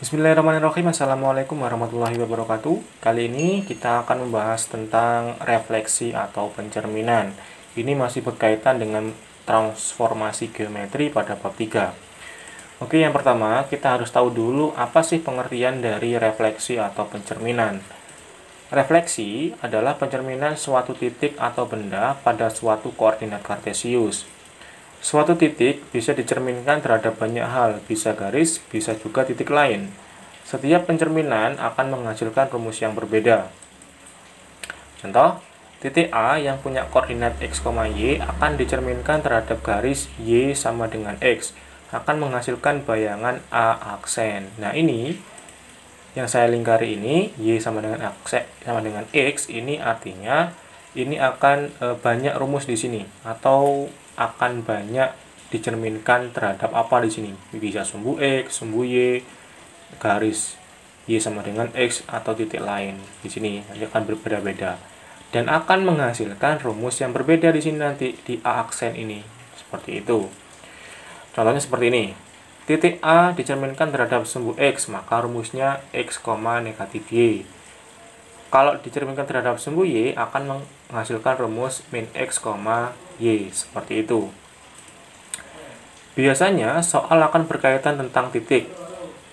Bismillahirrahmanirrahim. Assalamualaikum warahmatullahi wabarakatuh. Kali ini kita akan membahas tentang refleksi atau pencerminan. Ini masih berkaitan dengan transformasi geometri pada bab 3. Oke, yang pertama kita harus tahu dulu apa sih pengertian dari refleksi atau pencerminan. Refleksi adalah pencerminan suatu titik atau benda pada suatu koordinat kartesius. Suatu titik bisa dicerminkan terhadap banyak hal, bisa garis, bisa juga titik lain. Setiap pencerminan akan menghasilkan rumus yang berbeda. Contoh, titik A yang punya koordinat x, y akan dicerminkan terhadap garis y sama dengan x, akan menghasilkan bayangan A aksen. Nah, ini yang saya lingkari ini, y sama dengan x, ini artinya ini akan banyak rumus di sini atau akan banyak dicerminkan terhadap apa di sini. Bisa sumbu x, sumbu y, garis y sama dengan x atau titik lain di sini nanti akan berbeda-beda dan akan menghasilkan rumus yang berbeda di sini nanti di A aksen ini. Seperti itu. Contohnya seperti ini. Titik A dicerminkan terhadap sumbu x, maka rumusnya x, negatif y. Kalau dicerminkan terhadap sumbu y, akan menghasilkan rumus min x, y. Seperti itu. Biasanya, soal akan berkaitan tentang titik.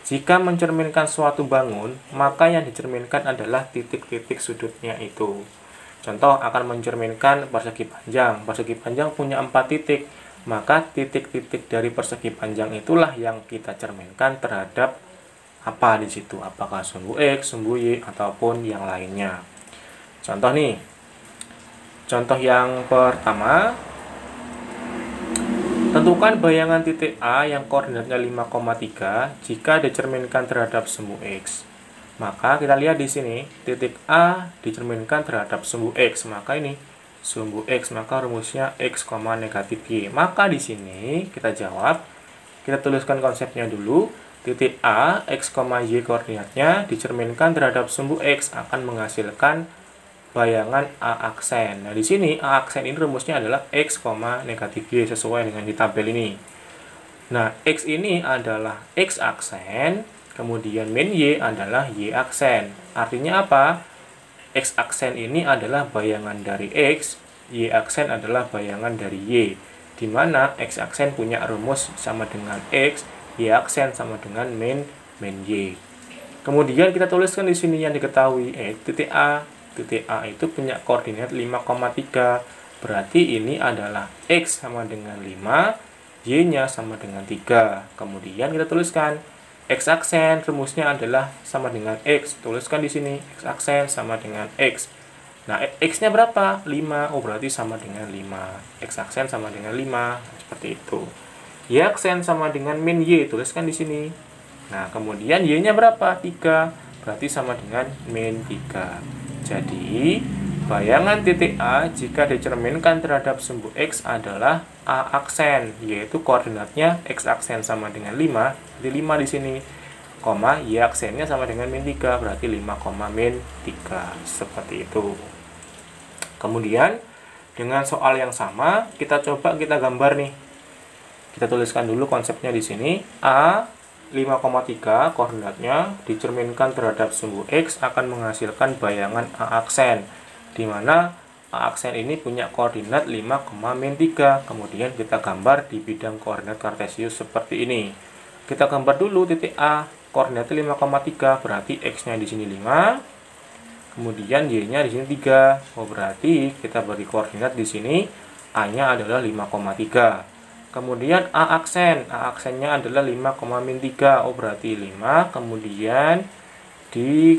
Jika mencerminkan suatu bangun, maka yang dicerminkan adalah titik-titik sudutnya itu. Contoh, akan mencerminkan persegi panjang. Persegi panjang punya 4 titik, maka titik-titik dari persegi panjang itulah yang kita cerminkan terhadap apa di situ, apakah sumbu x, sumbu y, ataupun yang lainnya. Contoh nih, contoh yang pertama, tentukan bayangan titik A yang koordinatnya 5,3 jika dicerminkan terhadap sumbu x. Maka kita lihat di sini, titik A dicerminkan terhadap sumbu x, maka ini sumbu x, maka rumusnya x, negatif y. Maka di sini kita jawab, kita tuliskan konsepnya dulu. Titik A, x, y koordinatnya dicerminkan terhadap sumbu x akan menghasilkan bayangan A aksen. Nah, di sini A aksen ini rumusnya adalah x, negatif y sesuai dengan di tabel ini. Nah, x ini adalah x aksen, kemudian min y adalah y aksen. Artinya apa? X aksen ini adalah bayangan dari x, y aksen adalah bayangan dari y. Di mana x aksen punya rumus sama dengan x, y aksen sama dengan min y. Kemudian kita tuliskan di sini yang diketahui, titik A. Titik A itu punya koordinat 5,3. Berarti ini adalah x sama dengan 5, y-nya sama dengan 3. Kemudian kita tuliskan x aksen rumusnya adalah sama dengan x. Tuliskan di sini x aksen sama dengan x. Nah, x-nya berapa? 5. Oh, berarti sama dengan 5. X aksen sama dengan 5. Seperti itu. Y aksen sama dengan min y. Tuliskan di sini. Nah, kemudian y-nya berapa? 3. Berarti sama dengan min 3. Jadi, bayangan titik A jika dicerminkan terhadap sumbu x adalah A aksen, yaitu koordinatnya x aksen sama dengan 5, jadi 5 di sini, y aksennya sama dengan min 3, berarti 5, min 3, seperti itu. Kemudian, dengan soal yang sama, kita coba kita gambar nih. Kita tuliskan dulu konsepnya di sini. A 5,3 koordinatnya dicerminkan terhadap sumbu x akan menghasilkan bayangan A aksen, di mana A aksen ini punya koordinat 5, min 3. Kemudian kita gambar di bidang koordinat kartesius seperti ini. Kita gambar dulu titik A, koordinatnya 5,3, berarti x-nya di sini 5. Kemudian y-nya di sini 3. Oh, berarti kita beri koordinat di sini A-nya adalah 5,3. Kemudian A aksennya adalah 5, min 3. Oh, berarti 5. Kemudian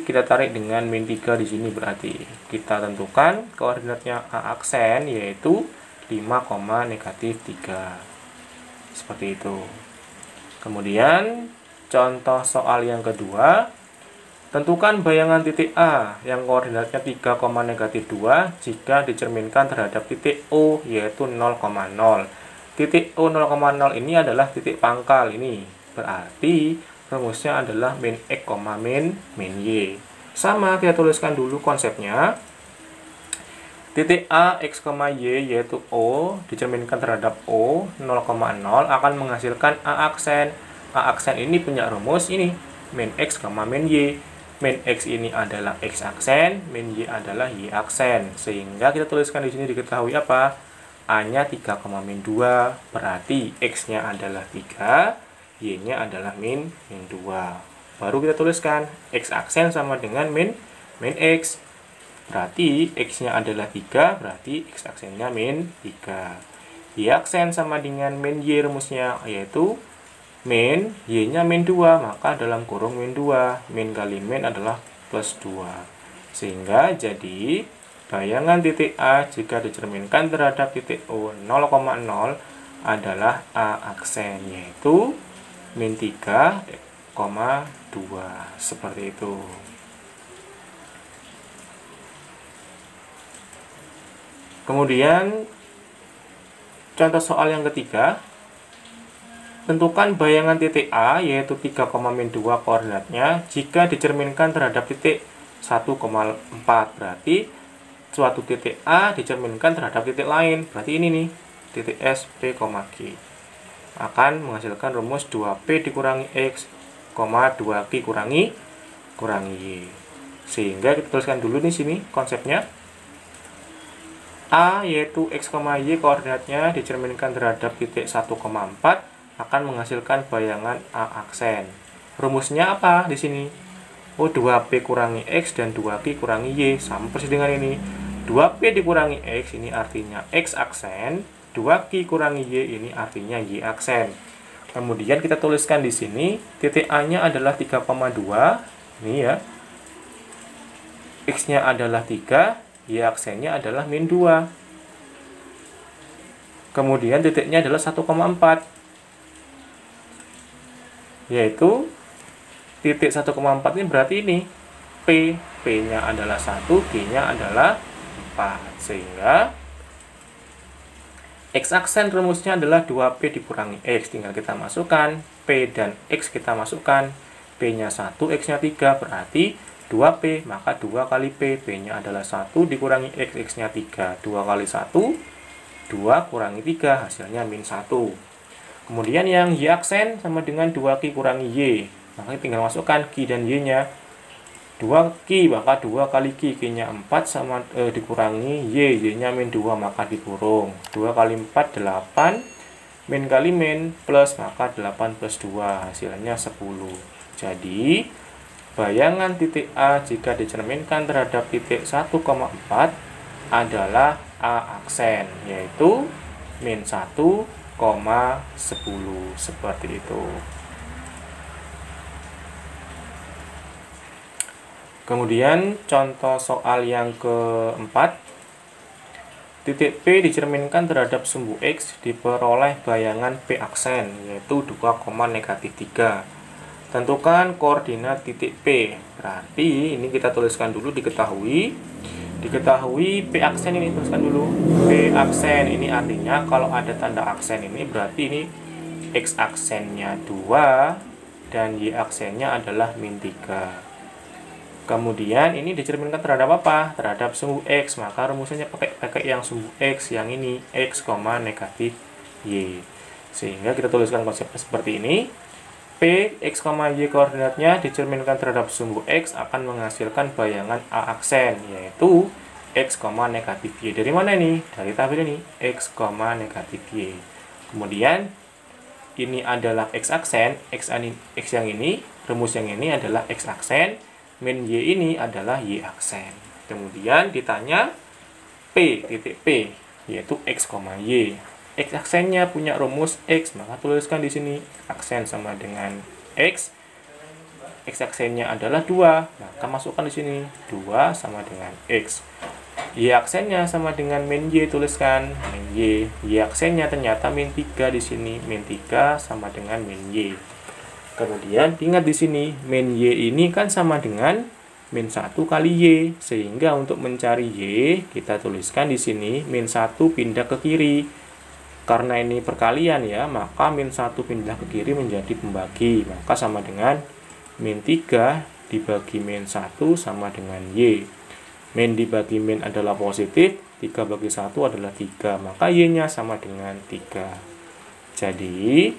kita tarik dengan min 3 di sini, berarti kita tentukan koordinatnya A aksen yaitu 5, negatif 3. Seperti itu. Kemudian contoh soal yang kedua, tentukan bayangan titik A yang koordinatnya 3, negatif 2 jika dicerminkan terhadap titik O yaitu 0,0. Titik O 0,0 ini adalah titik pangkal ini. Berarti rumusnya adalah min x, min y. Sama, kita tuliskan dulu konsepnya. Titik A, x, y yaitu O dicerminkan terhadap O 0,0 akan menghasilkan A aksen. A aksen ini punya rumus ini. min X, min Y. Min X ini adalah X aksen, min Y adalah Y aksen. Sehingga kita tuliskan di sini diketahui apa? A-nya 3, min 2, berarti X-nya adalah 3, Y-nya adalah min 2. Baru kita tuliskan X aksen sama dengan min X. Berarti X-nya adalah 3, berarti X aksennya min 3. Y aksen sama dengan min Y rumusnya, yaitu min Y-nya min 2, maka dalam kurung min 2. Min kali min adalah plus 2. Sehingga jadi bayangan titik A jika dicerminkan terhadap titik O 0,0 adalah A aksen, yaitu min 3,2. Seperti itu. Kemudian contoh soal yang ketiga, tentukan bayangan titik A yaitu 3, min 2 koordinatnya jika dicerminkan terhadap titik 1,4. Berarti suatu titik A dicerminkan terhadap titik lain. Berarti ini nih, titik S, P, G. Akan menghasilkan rumus 2P dikurangi X, 2Q kurangi Y. Sehingga kita tuliskan dulu di sini konsepnya. A yaitu X, Y koordinatnya dicerminkan terhadap titik 1,4 akan menghasilkan bayangan A aksen. Rumusnya apa di sini? 2P kurangi X dan 2Q kurangi Y. Sama persis dengan ini. 2P dikurangi X ini artinya X aksen, 2Q kurangi Y ini artinya Y aksen. Kemudian kita tuliskan di sini titik A-nya adalah 3,2. Ini ya. X-nya adalah 3, Y aksennya adalah min 2. Kemudian titiknya adalah 1,4. Yaitu titik 1,4 ini berarti ini P. P-nya adalah 1, G-nya adalah 4. Sehingga X aksen rumusnya adalah 2P dikurangi X. Tinggal kita masukkan P dan X kita masukkan. P-nya 1, X-nya 3. Berarti 2P, maka 2 kali P. P-nya adalah 1 dikurangi X, X-nya 3. 2 kali 1, 2 kurangi 3, hasilnya min 1. Kemudian yang Y aksen sama dengan 2Q kurangi Y. Maka tinggal masukkan Q dan Y-nya. 2Q, maka 2 kali Q. Q-nya 4 sama dikurangi Y. Y-nya min 2, maka dikurung. 2 kali 4, 8. Min kali min, plus, maka 8 plus 2. Hasilnya 10. Jadi bayangan titik A jika dicerminkan terhadap titik 1,4 adalah A aksen, yaitu min 1,10. Seperti itu. Kemudian contoh soal yang keempat, titik P dicerminkan terhadap sumbu X diperoleh bayangan P aksen, yaitu 2, negatif 3. Tentukan koordinat titik P. Berarti ini kita tuliskan dulu diketahui P aksen ini tuliskan dulu. P aksen ini artinya kalau ada tanda aksen ini berarti ini X aksennya 2 dan Y aksennya adalah min 3. Kemudian ini dicerminkan terhadap apa? Terhadap sumbu X. Maka rumusnya pakai yang sumbu X yang ini X, negatif Y. Sehingga kita tuliskan konsepnya seperti ini. P, X, Y koordinatnya dicerminkan terhadap sumbu X akan menghasilkan bayangan A aksen, yaitu X, negatif Y. Dari mana ini? Dari tabel ini, X, negatif Y. Kemudian, ini adalah X aksen, X yang ini, rumus yang ini adalah X aksen, min Y ini adalah Y aksen. Kemudian ditanya P, titik P, yaitu X, Y. X aksennya punya rumus X, maka tuliskan di sini aksen sama dengan X. X aksennya adalah 2, maka masukkan di sini 2 sama dengan X. Y aksennya sama dengan min Y, tuliskan min Y. Y aksennya ternyata min 3 di sini, min 3 sama dengan min Y. Kemudian ingat di sini min Y ini kan sama dengan min 1 kali Y, sehingga untuk mencari Y kita tuliskan di sini min 1 pindah ke kiri. Karena ini perkalian ya, maka min 1 pindah ke kiri menjadi pembagi. Maka sama dengan min 3 dibagi min 1 sama dengan Y. Min dibagi min adalah positif, 3 bagi 1 adalah 3. Maka Y-nya sama dengan 3. Jadi,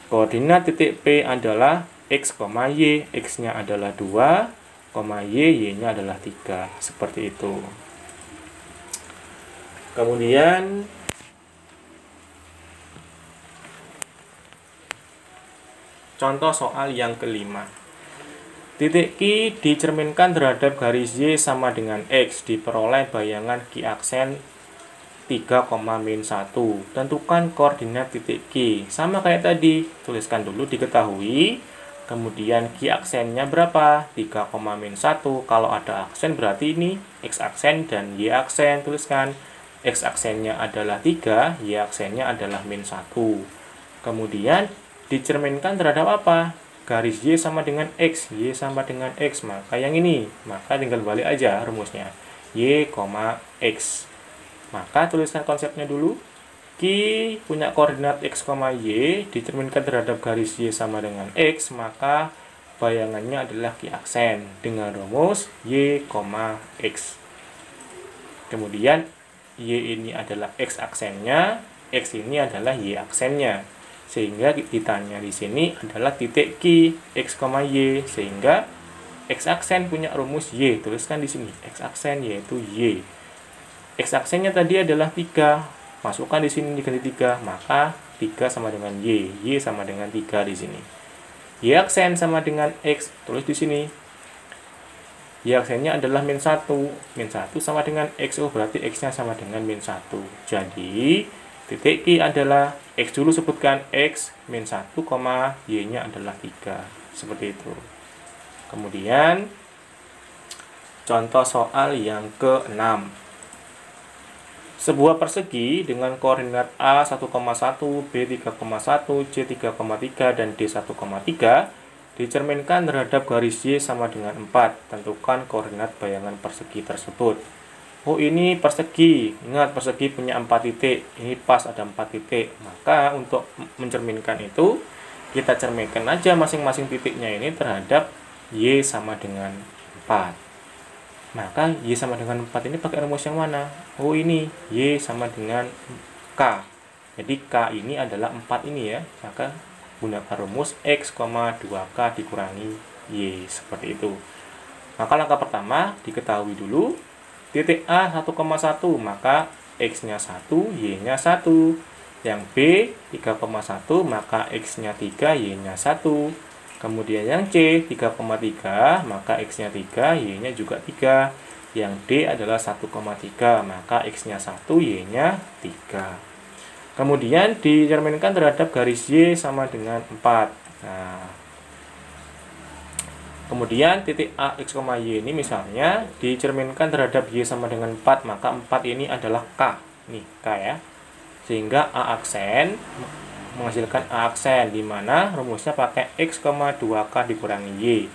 koordinat titik P adalah X, Y, X-nya adalah 2, Y-nya adalah 3. Seperti itu. Kemudian contoh soal yang kelima. Titik Q dicerminkan terhadap garis Y sama dengan X. Diperoleh bayangan Q aksen 3,-1. Tentukan koordinat titik Q. Sama kayak tadi, tuliskan dulu diketahui. Kemudian Q aksennya berapa? 3,-1. Kalau ada aksen berarti ini X aksen dan Y aksen. Tuliskan X aksennya adalah 3, Y aksennya adalah -1. Kemudian dicerminkan terhadap apa? Garis Y sama dengan X, Y sama dengan X. Maka yang ini, maka tinggal balik aja rumusnya. Y, X. Maka tuliskan konsepnya dulu. Q punya koordinat X, Y dicerminkan terhadap garis Y sama dengan X, maka bayangannya adalah Q aksen dengan rumus Y, X. Kemudian Y ini adalah X aksennya, X ini adalah Y aksennya. Sehingga ditanya di sini adalah titik Q, X, Y. Sehingga X aksen punya rumus Y. Tuliskan di sini X aksen yaitu Y. X aksennya tadi adalah 3. Masukkan di sini diganti 3, maka 3 sama dengan Y sama dengan 3 di sini. Y aksen sama dengan X, tulis di sini. Y aksennya adalah -1. -1 sama dengan X, berarti X-nya sama dengan -1. Jadi, titik Q adalah X dulu sebutkan X, -1, Y-nya adalah 3. Seperti itu. Kemudian, contoh soal yang ke-6. Sebuah persegi dengan koordinat A 1,1, B 3,1, C 3,3, dan D 1,3 dicerminkan terhadap garis Y sama dengan 4. Tentukan koordinat bayangan persegi tersebut. Oh, ini persegi. Ingat, persegi punya 4 titik. Ini pas ada 4 titik. Maka untuk mencerminkan itu, kita cerminkan aja masing-masing titiknya ini terhadap Y sama dengan 4. Maka Y sama dengan 4 ini pakai rumus yang mana? Oh, ini Y sama dengan K. Jadi K ini adalah 4 ini ya. Maka gunakan rumus X, 2K dikurangi Y. Seperti itu. Maka langkah pertama diketahui dulu. Titik A 1,1, maka X-nya 1, Y-nya 1. Yang B 3,1, maka X-nya 3, Y-nya 1. Kemudian yang C 3,3, maka X-nya 3, Y-nya juga 3. Yang D adalah 1,3, maka X-nya 1, Y-nya 3. Kemudian dicerminkan terhadap garis Y sama dengan 4. Nah, kemudian titik A, X, Y ini misalnya dicerminkan terhadap Y sama dengan 4, maka 4 ini adalah K. Nih, K ya. Sehingga A aksen menghasilkan A aksen, di mana rumusnya pakai X, 2K dikurangi Y.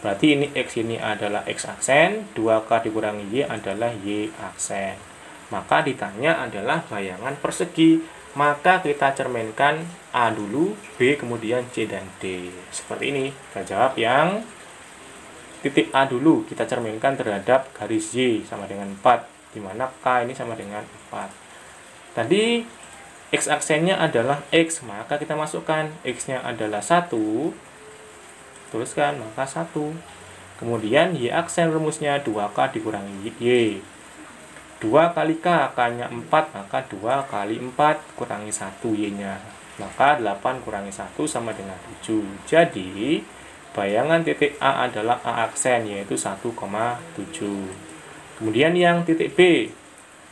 Berarti ini X ini adalah X aksen, 2K dikurangi Y adalah Y aksen. Maka ditanya adalah bayangan persegi. Maka kita cerminkan A dulu, B, kemudian C dan D. Seperti ini. Kita jawab yang titik A dulu. Kita cerminkan terhadap garis Y sama dengan 4. Di mana K ini sama dengan 4. Tadi X aksennya adalah X, maka kita masukkan X-nya adalah 1. Tuliskan, maka 1. Kemudian Y aksen rumusnya 2K dikurangi Y. 2 kali K, K-nya 4, maka 2 kali 4 kurangi 1 Y-nya. Maka 8 kurangi 1 sama dengan 7. Jadi, bayangan titik A adalah A aksen, yaitu 1,7. Kemudian yang titik B,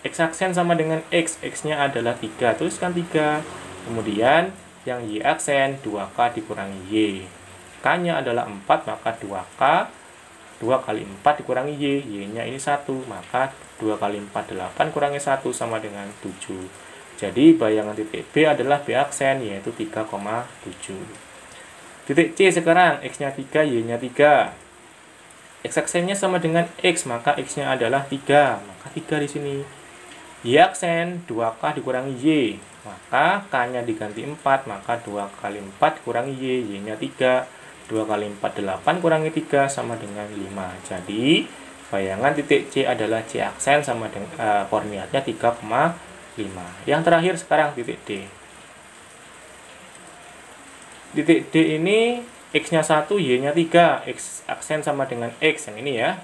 X aksen sama dengan X, X-nya adalah 3, tuliskan 3. Kemudian yang Y aksen 2K dikurangi Y. K-nya adalah 4, maka 2K, 2 kali 4 dikurangi Y, Y-nya ini 1, maka 2 kali 4, 8 kurangi 1 sama dengan 7. Jadi bayangan titik B adalah B aksen, yaitu 3,7. Titik C sekarang, X-nya 3, Y-nya 3. X aksennya sama dengan X, maka X-nya adalah 3, maka 3 di sini. Y aksen 2K dikurangi Y, maka K-nya diganti 4, maka 2 kali 4 dikurangi Y, Y-nya 3. 2 kali 4, 8 kurangi 3 sama dengan 5. Jadi, bayangan titik C adalah C aksen sama dengan koordinatnya 3,5. Yang terakhir sekarang titik D. Titik D ini X-nya 1, Y-nya 3. X aksen sama dengan X yang ini ya.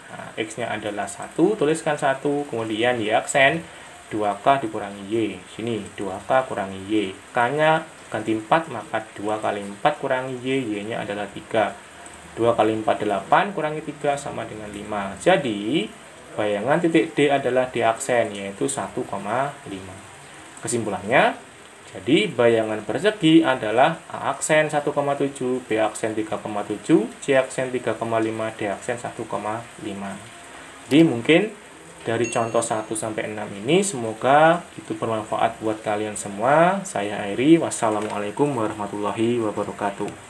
Nah, X-nya adalah 1, tuliskan 1, kemudian Y aksen 2K dikurangi Y. Sini 2K kurangi Y. K-nya ganti 4, maka 2 kali 4 kurangi Y, Y-nya adalah 3. 2 kali 4, 8, kurangi 3 sama dengan 5. Jadi, bayangan titik D adalah D aksen, yaitu 1,5. Kesimpulannya, jadi bayangan persegi adalah A aksen 1,7, B aksen 3,7, C aksen 3,5, D aksen 1,5. Jadi mungkin dari contoh 1 sampai 6 ini semoga itu bermanfaat buat kalian semua. Saya Airi, wassalamualaikum warahmatullahi wabarakatuh.